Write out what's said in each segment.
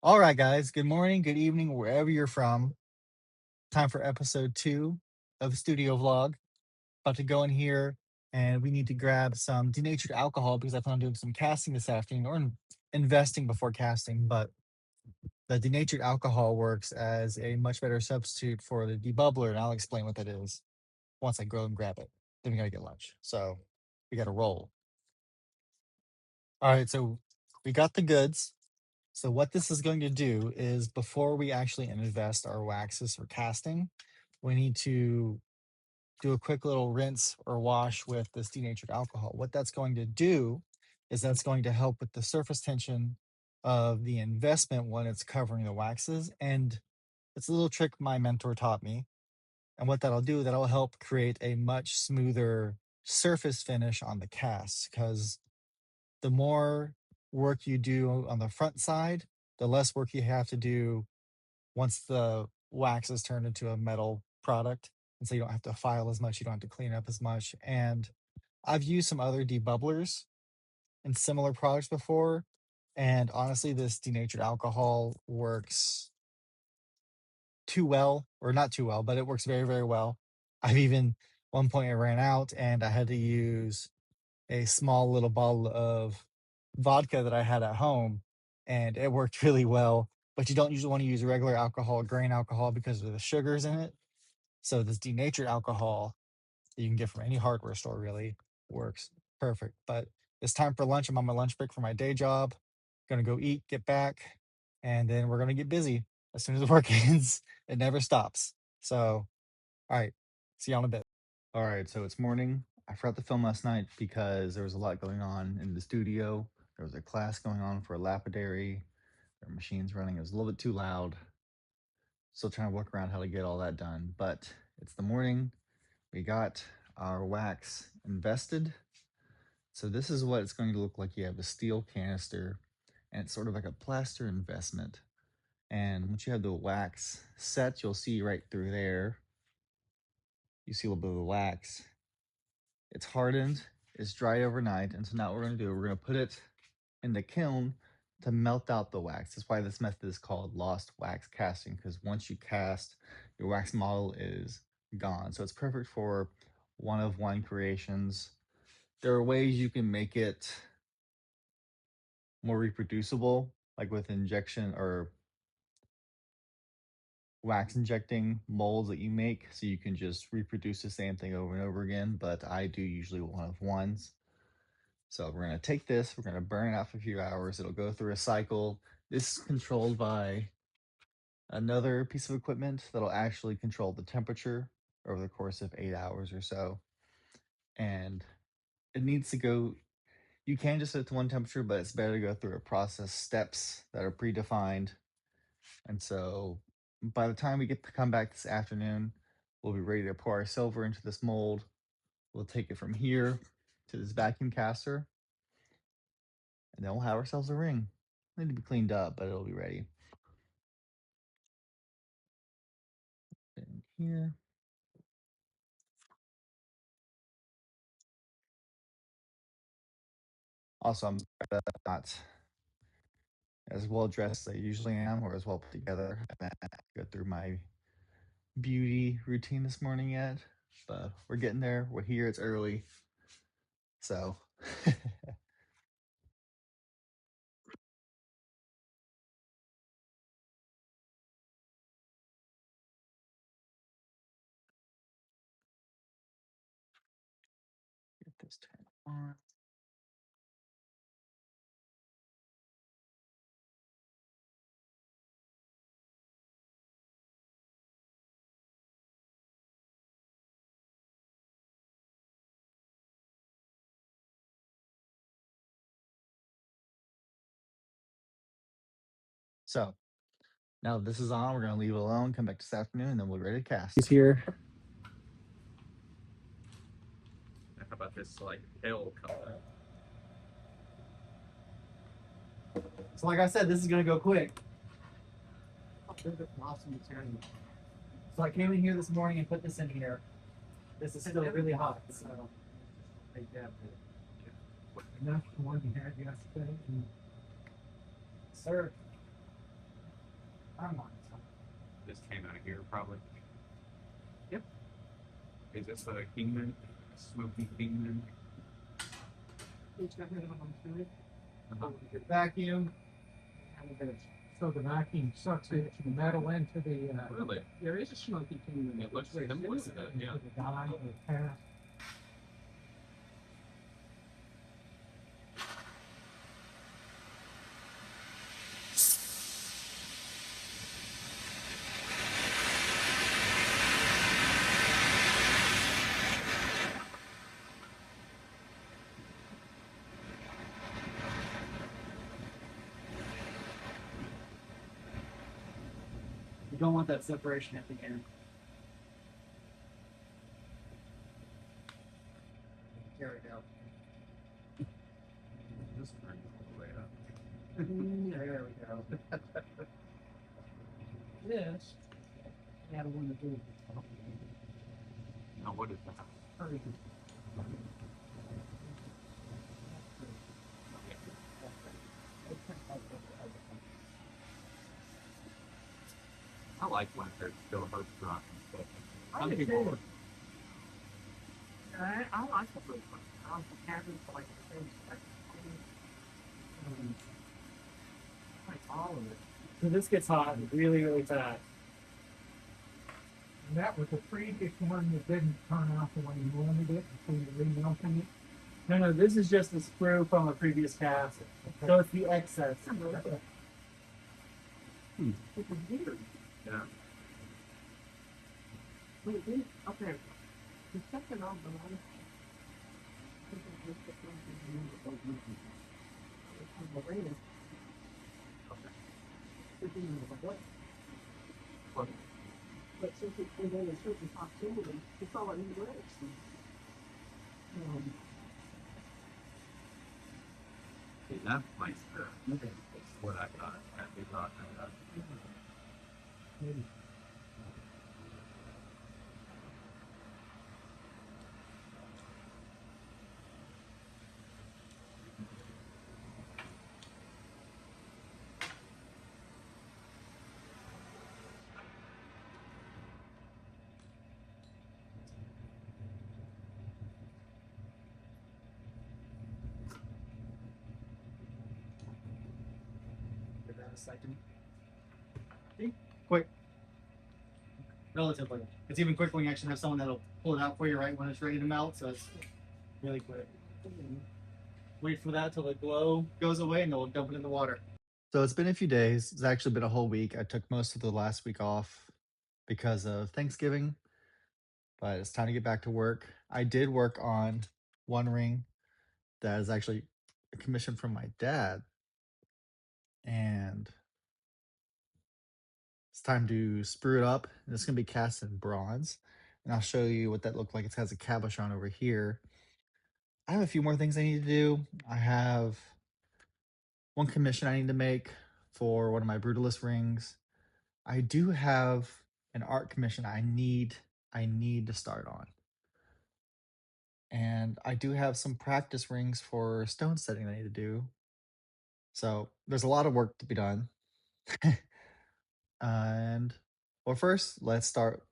All right, guys. Good morning, good evening, wherever you're from. Time for episode 2 of Studio Vlog. About to go in here and we need to grab some denatured alcohol because I plan on doing some casting this afternoon or investing before casting. But the denatured alcohol works as a much better substitute for the debubbler, and I'll explain what that is once I go and grab it. Then we gotta get lunch. So we gotta roll. All right, so we got the goods. So what this is going to do is before we actually invest our waxes for casting, we need to do a quick little rinse or wash with this denatured alcohol. What that's going to do is that's going to help with the surface tension of the investment when it's covering the waxes. And it's a little trick my mentor taught me. And what that'll do, that'll help create a much smoother surface finish on the cast because the more work you do on the front side, the less work you have to do once the wax is turned into a metal product. And so you don't have to file as much, you don't have to clean up as much. And I've used some other debubblers and similar products before. And honestly, this denatured alcohol works too well, or not too well, but it works very, very well. I've even one point I ran out and I had to use a small little bottle of vodka that I had at home, and it worked really well. But you don't usually want to use regular alcohol, grain alcohol, because of the sugars in it. So this denatured alcohol that you can get from any hardware store really works perfect. But it's time for lunch. I'm on my lunch break for my day job. Gonna go eat, get back, and then we're gonna get busy as soon as the work ends. It never stops. So, all right, see you in a bit. All right, so it's morning. I forgot to film last night because there was a lot going on in the studio. There was a class going on for a lapidary. Their machines running. It was a little bit too loud. Still trying to work around how to get all that done. But it's the morning. We got our wax invested. So this is what it's going to look like. You have a steel canister, and it's sort of like a plaster investment. And once you have the wax set, you'll see right through there. You see a little bit of the wax. It's hardened, it's dry overnight, and so now what we're gonna do, we're gonna put it in the kiln to melt out the wax. That's why this method is called lost wax casting, because once you cast, your wax model is gone. So it's perfect for one of one creations. There are ways you can make it more reproducible, like with injection or wax injecting molds that you make, so you can just reproduce the same thing over and over again, but I do usually one of ones. So we're going to take this, we're going to burn it out for a few hours. It'll go through a cycle. This is controlled by another piece of equipment that'll actually control the temperature over the course of 8 hours or so. And it needs to go, you can just set it to one temperature, but it's better to go through a process steps that are predefined. And so by the time we get to come back this afternoon, we'll be ready to pour our silver into this mold. We'll take it from here to this vacuum caster, and then we'll have ourselves a ring. Need to be cleaned up, but it'll be ready. In here. Also, I'm not as well dressed as I usually am, or as well put together. I haven't go through my beauty routine this morning yet, but we're getting there. We're here. It's early, so. Get this turned on. So now that this is on, we're gonna leave it alone. Come back this afternoon, and then we'll be ready to cast. He's here. How about this like pale color? So, like I said, this is gonna go quick. Awesome material. So I came in here this morning and put this in here. This is still really hot. So take that. Enough for one you had yesterday. Sir. This came out of here probably. Yep. Is this a Kingman? Smoky Kingman? Vacuum. So the vacuum sucks the metal into the. Really? There is a smoky Kingman. It looks similar to that, yeah. The dye or cast. You don't want that separation at the end. There we go. This turns all the way up. There we go. This. I had one to do. Now what is that? Hurry. I like when there's still hope rock and stuff. I Some do people too. I like the blue one. I like the cabin for like the things like all of it. So this gets hot really, really fast. And that was the previous one that didn't turn out the way you wanted it, so you're remelting it? No, this is just the sprue from a previous cast. Okay. So it's the excess. It's weird. Yeah. Okay. The second on the line. What? But since it's within a certain proximity, it's all in the legs. See, that's nice. That's what I got. That'd be rock and that. Maybe. Give that a second. See? Quick. Relatively. It's even quick when you actually have someone that'll pull it out for you right when it's ready to melt, so it's really quick. Wait for that till the glow goes away and then we'll dump it in the water. So it's been a few days. It's actually been a whole week. I took most of the last week off because of Thanksgiving, but it's time to get back to work. I did work on one ring that is actually a commission from my dad, and it's time to sprue it up. And it's going to be cast in bronze, and I'll show you what that looked like. It has a cabochon over here. I have a few more things I need to do. I have one commission I need to make for one of my Brutalist rings. I do have an art commission I need to start on. And I do have some practice rings for stone setting I need to do. So there's a lot of work to be done. And well, first, let's start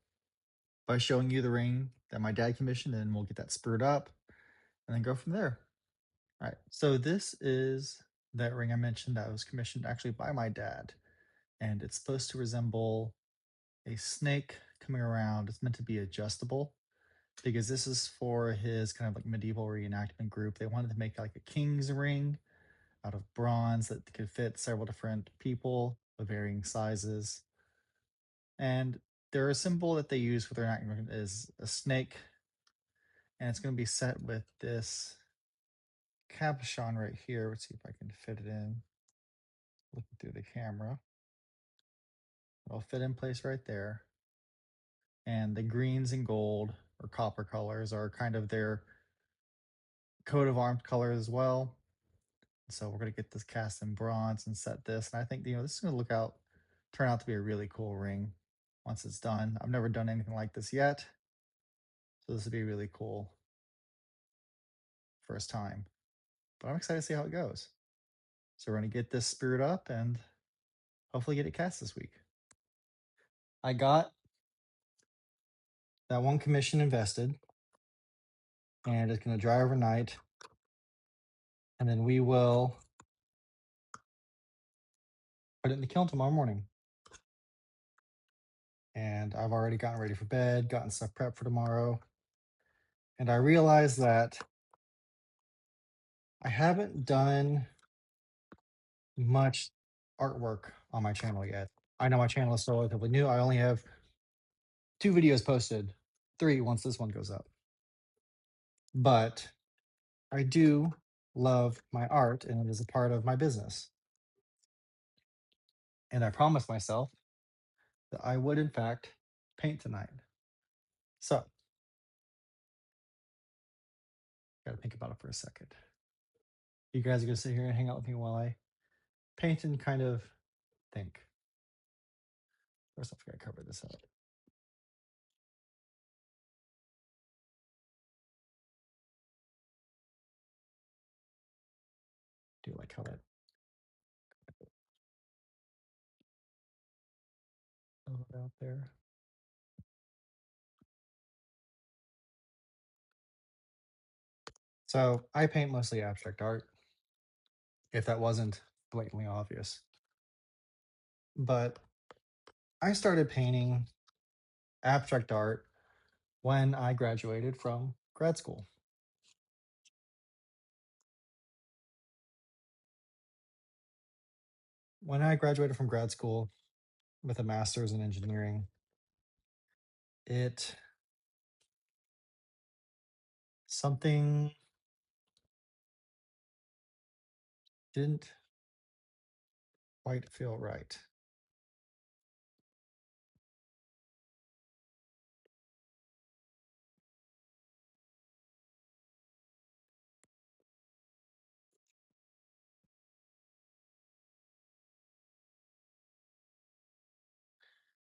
by showing you the ring that my dad commissioned, and we'll get that sprued up and then go from there. All right. So this is that ring I mentioned that was commissioned actually by my dad. And it's supposed to resemble a snake coming around. It's meant to be adjustable because this is for his kind of like medieval reenactment group. They wanted to make like a king's ring out of bronze that could fit several different people of varying sizes. And their symbol that they use for their enactment is a snake. And it's going to be set with this cabochon right here. Let's see if I can fit it in. Looking through the camera. It'll fit in place right there. And the greens and gold or copper colors are kind of their coat of arms color as well. So we're going to get this cast in bronze and set this. And I think, this is going to turn out to be a really cool ring once it's done. I've never done anything like this yet. So this would be really cool first time. But I'm excited to see how it goes. So we're going to get this sprued up and hopefully get it cast this week. I got that one commission invested, and it's going to dry overnight. And then we will put it in the kiln tomorrow morning. And I've already gotten ready for bed, gotten stuff prepped for tomorrow. And I realized that I haven't done much artwork on my channel yet. I know my channel is still relatively new. I only have 2 videos posted, 3 once this one goes up. But I do love my art, and it is a part of my business. And I promised myself that I would, in fact, paint tonight. So, gotta think about it for a second. You guys are gonna sit here and hang out with me while I paint and kind of think. First, I've got to cover this up. Do you like how that out there? So I paint mostly abstract art, if that wasn't blatantly obvious. But I started painting abstract art when I graduated from grad school. When I graduated from grad school with a master's in engineering, something didn't quite feel right.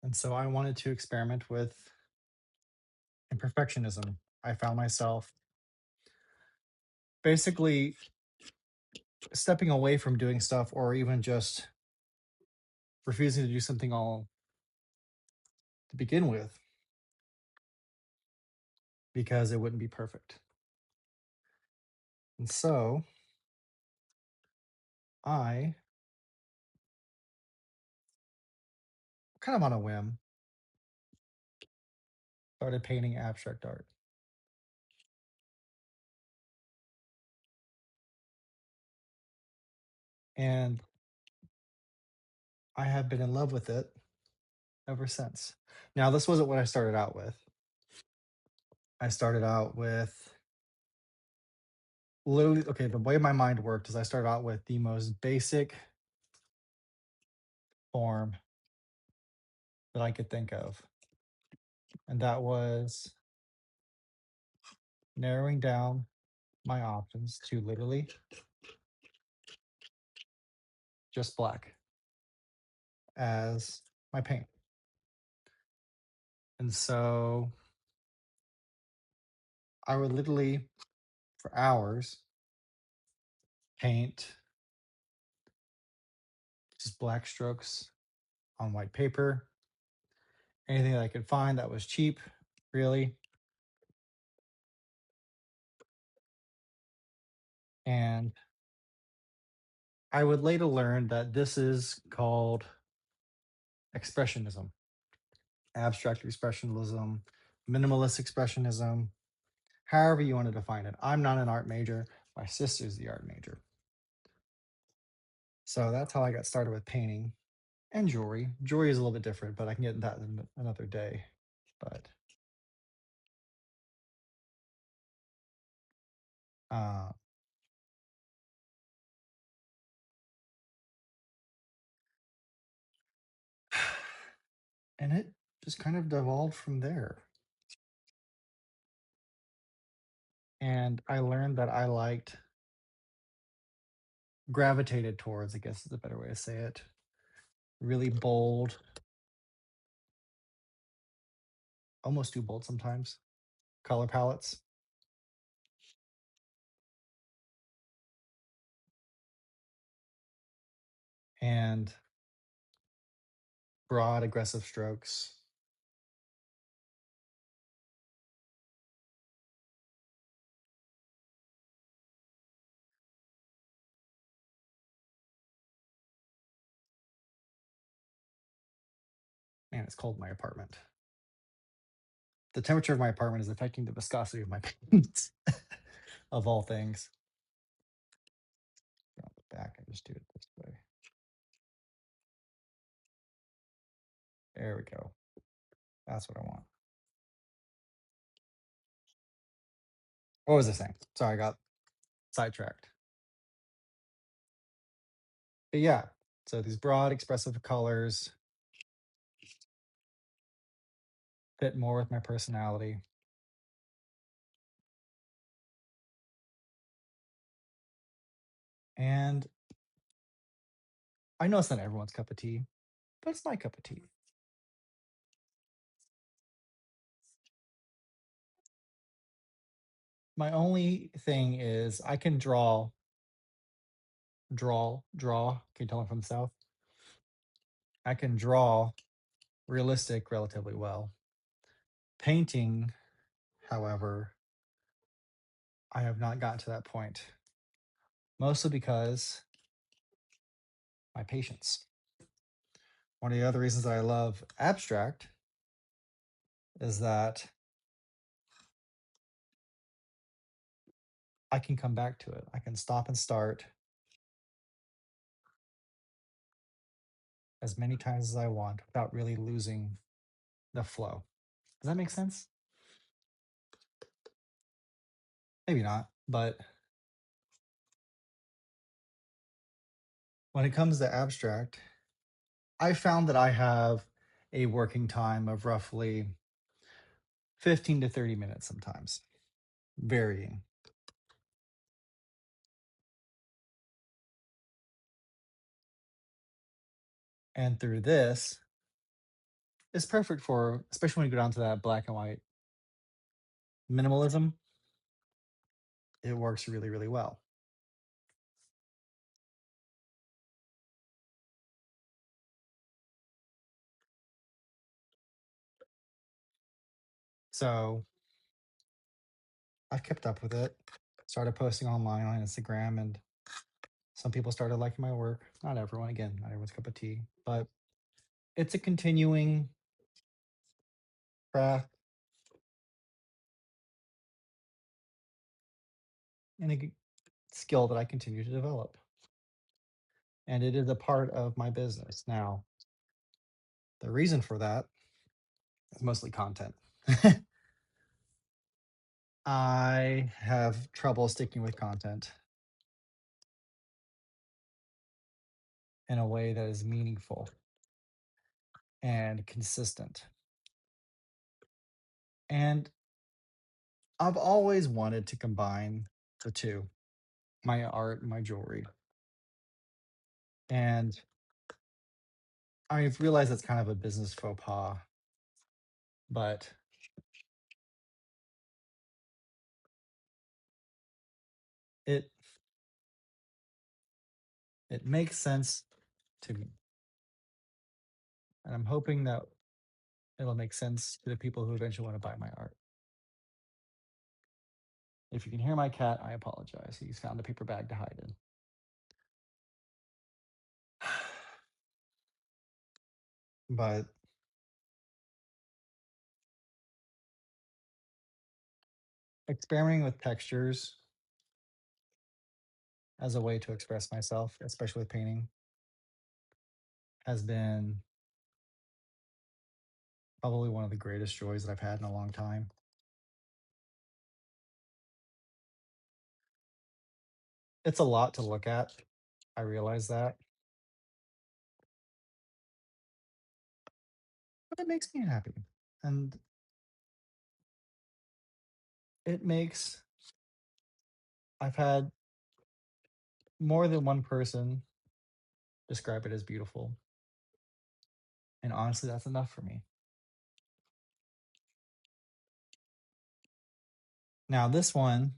And so I wanted to experiment with imperfectionism. I found myself basically stepping away from doing stuff, or even just refusing to do something all to begin with, because it wouldn't be perfect. And so I, kind of on a whim, started painting abstract art. And I have been in love with it ever since. Now, this wasn't what I started out with. I started out with literally, okay, the way my mind worked is I started out with the most basic form that I could think of. And that was narrowing down my options to literally just black as my paint. And so I would literally, for hours, paint just black strokes on white paper, anything that I could find that was cheap, really. And I would later learn that this is called expressionism, abstract expressionism, minimalist expressionism, however you want to define it. I'm not an art major. My sister's the art major. So that's how I got started with painting and jewelry. Jewelry is a little bit different, but I can get into that in another day. But uh, and it just kind of devolved from there. And I learned that I gravitated towards, I guess is a better way to say it, really bold, almost too bold sometimes, color palettes. And broad, aggressive strokes. Man, it's cold in my apartment. The temperature of my apartment is affecting the viscosity of my paint, of all things. On the back, I just do it this way. There we go. That's what I want. What was I saying? Sorry, I got sidetracked. But yeah, so these broad, expressive colors fit more with my personality. And I know it's not everyone's cup of tea, but it's my cup of tea. My only thing is I can draw. Can you tell I'm from the South? I can draw realistic relatively well. Painting, however, I have not gotten to that point. Mostly because my patience. One of the other reasons that I love abstract is that I can come back to it. I can stop and start as many times as I want without really losing the flow. Does that make sense? Maybe not, but when it comes to abstract, I found that I have a working time of roughly 15 to 30 minutes sometimes, varying. And through this, it's perfect for, especially when you go down to that black and white minimalism, it works really, really well. So I've kept up with it, started posting online on Instagram, and some people started liking my work. Not everyone, again, not everyone's cup of tea, but it's a continuing craft and a skill that I continue to develop. And it is a part of my business. Now, the reason for that is mostly content. I have trouble sticking with content in a way that is meaningful and consistent. And I've always wanted to combine the two, my art and my jewelry. And I've realized that's kind of a business faux pas, but it it makes sense to me. And I'm hoping that it'll make sense to the people who eventually want to buy my art. If you can hear my cat, I apologize. He's found a paper bag to hide in. But experimenting with textures as a way to express myself, especially with painting, has been probably one of the greatest joys that I've had in a long time. It's a lot to look at. I realize that. But it makes me happy. And it makes, I've had more than one person describe it as beautiful. And honestly, that's enough for me. Now, this one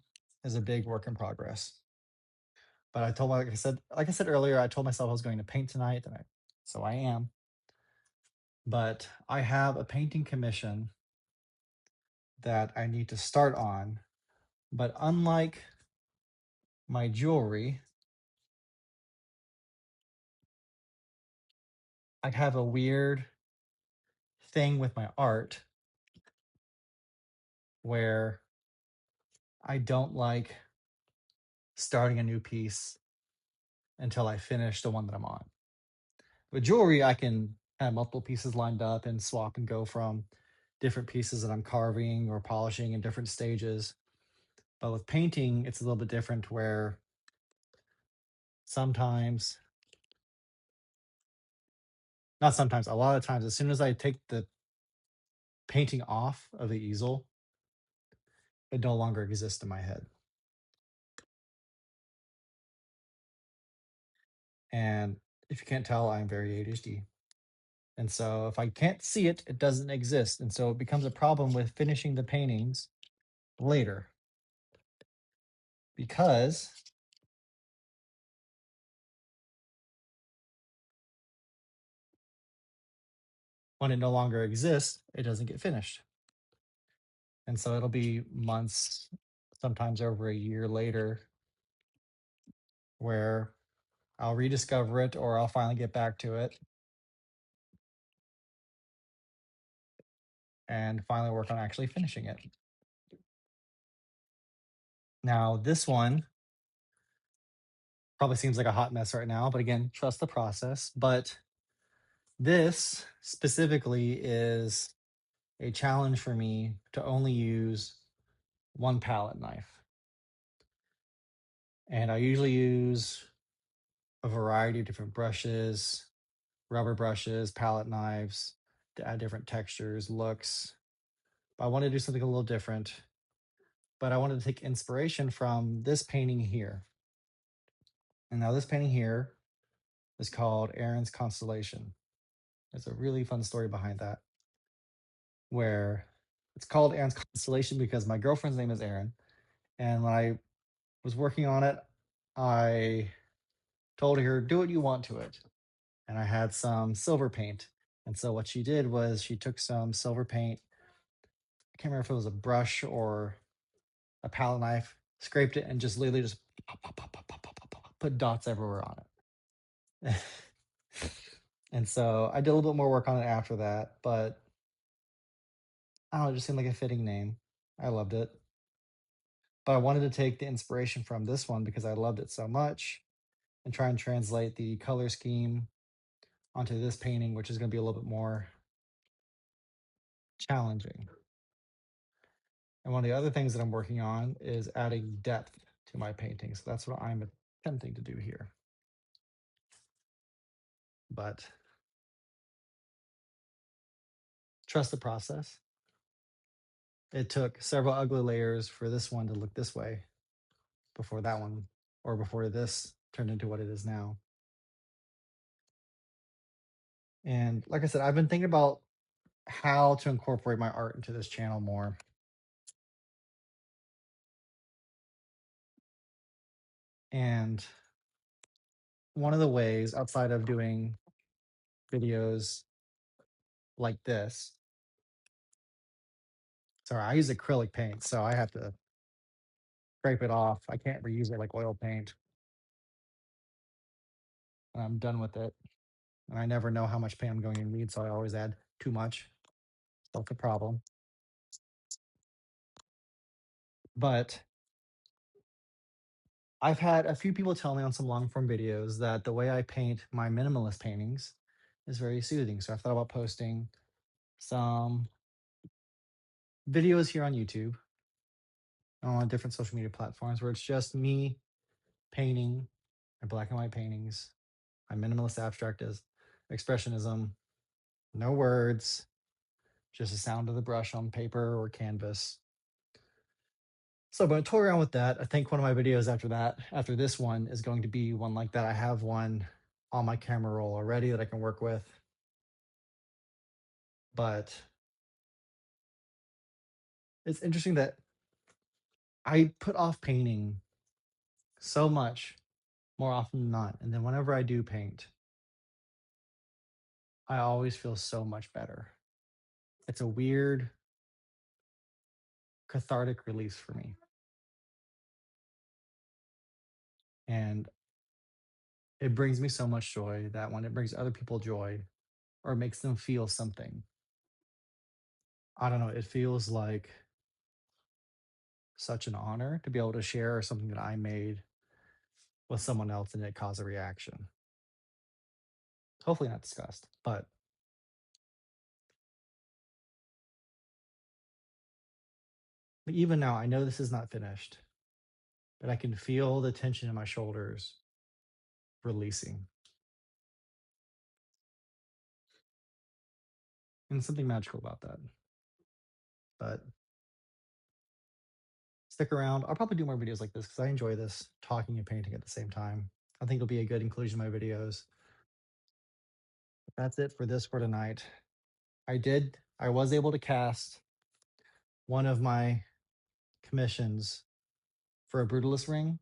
is a big work in progress. But I told like I said earlier, I told myself I was going to paint tonight, so I am. but I have a painting commission that I need to start on. But unlike my jewelry, I have a weird thing with my art where I don't like starting a new piece until I finish the one that I'm on. With jewelry, I can have multiple pieces lined up and swap and go from different pieces that I'm carving or polishing in different stages. But with painting, it's a little bit different where sometimes, not sometimes, a lot of times, as soon as I take the painting off of the easel, it no longer exists in my head. And if you can't tell, I'm very ADHD. And so if I can't see it, it doesn't exist. And so it becomes a problem with finishing the paintings later. Because when it no longer exists, it doesn't get finished. And so it'll be months, sometimes over a year later, where I'll rediscover it or I'll finally get back to it and finally work on actually finishing it. Now, this one probably seems like a hot mess right now, but again, trust the process. But this specifically is a challenge for me to only use one palette knife. And I usually use a variety of different brushes, rubber brushes, palette knives to add different textures, looks. But I want to do something a little different. But I wanted to take inspiration from this painting here. And now this painting here is called Erin's Constellation. There's a really fun story behind that, where it's called Erin's Constellation because my girlfriend's name is Erin. And when I was working on it, I told her, do what you want to it. And I had some silver paint. And so what she did was she took some silver paint. I can't remember if it was a brush or a palette knife, scraped it, and just literally just put dots everywhere on it. And so I did a little bit more work on it after that, but I don't know, it just seemed like a fitting name. I loved it. But I wanted to take the inspiration from this one because I loved it so much and try and translate the color scheme onto this painting, which is going to be a little bit more challenging. And one of the other things that I'm working on is adding depth to my paintings. So that's what I'm attempting to do here. But trust the process. It took several ugly layers for this one to look this way before that one, or before this turned into what it is now. And like I said, I've been thinking about how to incorporate my art into this channel more. And one of the ways, outside of doing videos like this, sorry, I use acrylic paint, so I have to scrape it off. I can't reuse it like oil paint. And I'm done with it. And I never know how much paint I'm going to need, so I always add too much. That's a problem. But I've had a few people tell me on some long form videos that the way I paint my minimalist paintings is very soothing. So I thought about posting some videos here on YouTube, on different social media platforms, where it's just me painting my black and white paintings, my minimalist abstractism, expressionism, no words, just the sound of the brush on paper or canvas. So I'm going to toy around with that. I think one of my videos after this one, is going to be one like that. I have one on my camera roll already that I can work with. But it's interesting that I put off painting so much more often than not. And then whenever I do paint, I always feel so much better. It's a weird cathartic release for me. And it brings me so much joy that when it brings other people joy or makes them feel something, I don't know, it feels like such an honor to be able to share something that I made with someone else and it cause a reaction. Hopefully not disgust, but even now, I know this is not finished, but I can feel the tension in my shoulders releasing. And something magical about that. But stick around. I'll probably do more videos like this because I enjoy this talking and painting at the same time. I think it'll be a good inclusion in my videos. But that's it for this for tonight. I was able to cast one of my commissions for a Brutalist ring.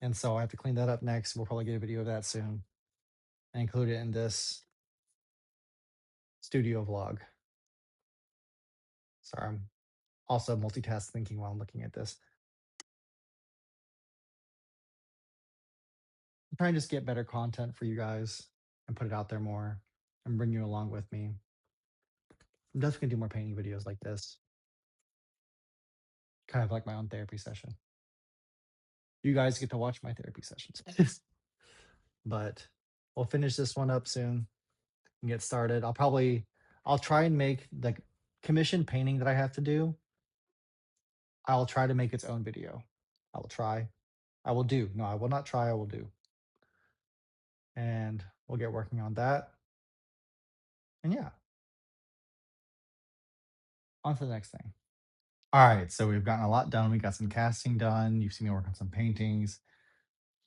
And so I have to clean that up next. We'll probably get a video of that soon and include it in this studio vlog. Sorry, I'm also multitask thinking while I'm looking at this. I'm trying to just get better content for you guys and put it out there more and bring you along with me. I'm definitely gonna do more painting videos like this. Kind of like my own therapy session. You guys get to watch my therapy sessions. But we'll finish this one up soon and get started. I'll try and make the commission painting that I have to do. I'll try to make its own video. I will try. I will do. No, I will not try. I will do. And we'll get working on that. And yeah, on to the next thing. All right, so we've gotten a lot done. We got some casting done. You've seen me work on some paintings,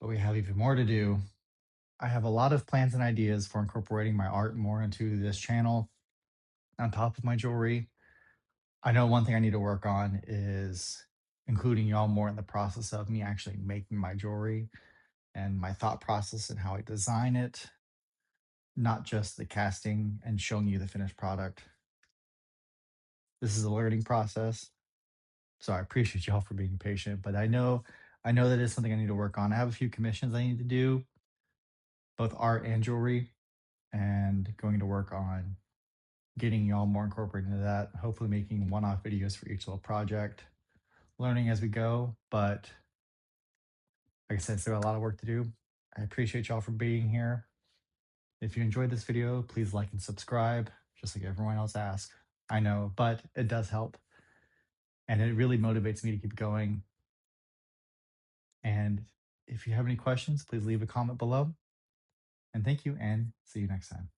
but we have even more to do. I have a lot of plans and ideas for incorporating my art more into this channel on top of my jewelry. I know one thing I need to work on is including y'all more in the process of me actually making my jewelry and my thought process and how I design it, not just the casting and showing you the finished product. This is a learning process. So I appreciate y'all for being patient, but I know that is something I need to work on. I have a few commissions I need to do, both art and jewelry, and going to work on getting y'all more incorporated into that, hopefully making one-off videos for each little project, learning as we go. But like I said, still got a lot of work to do. I appreciate y'all for being here. If you enjoyed this video, please like and subscribe, just like everyone else asks. I know, but it does help. And it really motivates me to keep going. And if you have any questions, please leave a comment below. And thank you, and see you next time.